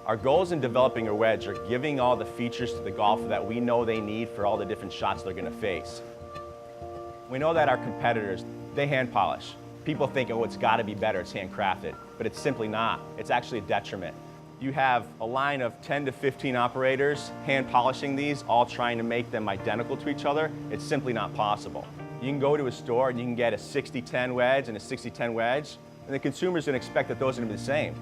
Our goals in developing a wedge are giving all the features to the golfer that we know they need for all the different shots they're going to face. We know that our competitors, they hand polish. People think, oh, it's got to be better, it's handcrafted, but it's simply not. It's actually a detriment. You have a line of 10 to 15 operators hand polishing these, all trying to make them identical to each other. It's simply not possible. You can go to a store and you can get a 60-10 wedge and a 60-10 wedge, and the consumer's going to expect that those are going to be the same.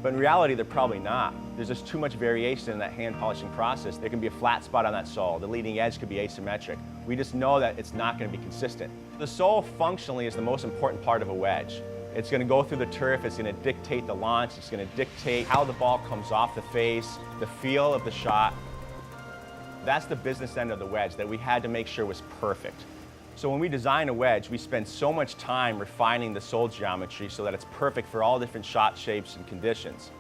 But in reality, they're probably not. There's just too much variation in that hand polishing process. There can be a flat spot on that sole. The leading edge could be asymmetric. We just know that it's not going to be consistent. The sole functionally is the most important part of a wedge. It's going to go through the turf, it's going to dictate the launch, it's going to dictate how the ball comes off the face, the feel of the shot. That's the business end of the wedge that we had to make sure was perfect. So when we design a wedge, we spend so much time refining the sole geometry so that it's perfect for all different shot shapes and conditions.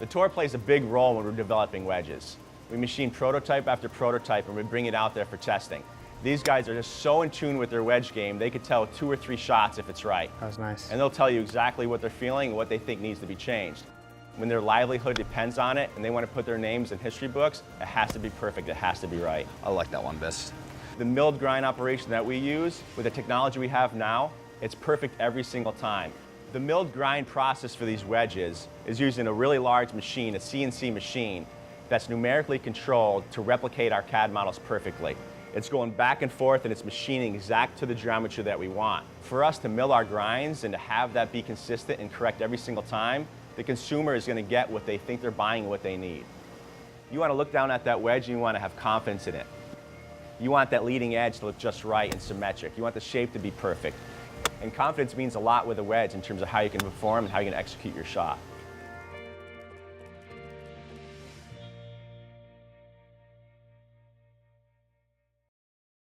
The tour plays a big role when we're developing wedges. We machine prototype after prototype and we bring it out there for testing. These guys are just so in tune with their wedge game, they could tell 2 or 3 shots if it's right. That was nice. And they'll tell you exactly what they're feeling and what they think needs to be changed. When their livelihood depends on it and they want to put their names in history books, it has to be perfect, it has to be right. I like that one best. The milled grind operation that we use, with the technology we have now, it's perfect every single time. The milled grind process for these wedges is using a really large machine, a CNC machine, that's numerically controlled to replicate our CAD models perfectly. It's going back and forth and it's machining exact to the geometry that we want. For us to mill our grinds and to have that be consistent and correct every single time, the consumer is going to get what they think they're buying and what they need. You want to look down at that wedge and you want to have confidence in it. You want that leading edge to look just right and symmetric. You want the shape to be perfect. And confidence means a lot with a wedge in terms of how you can perform and how you can execute your shot.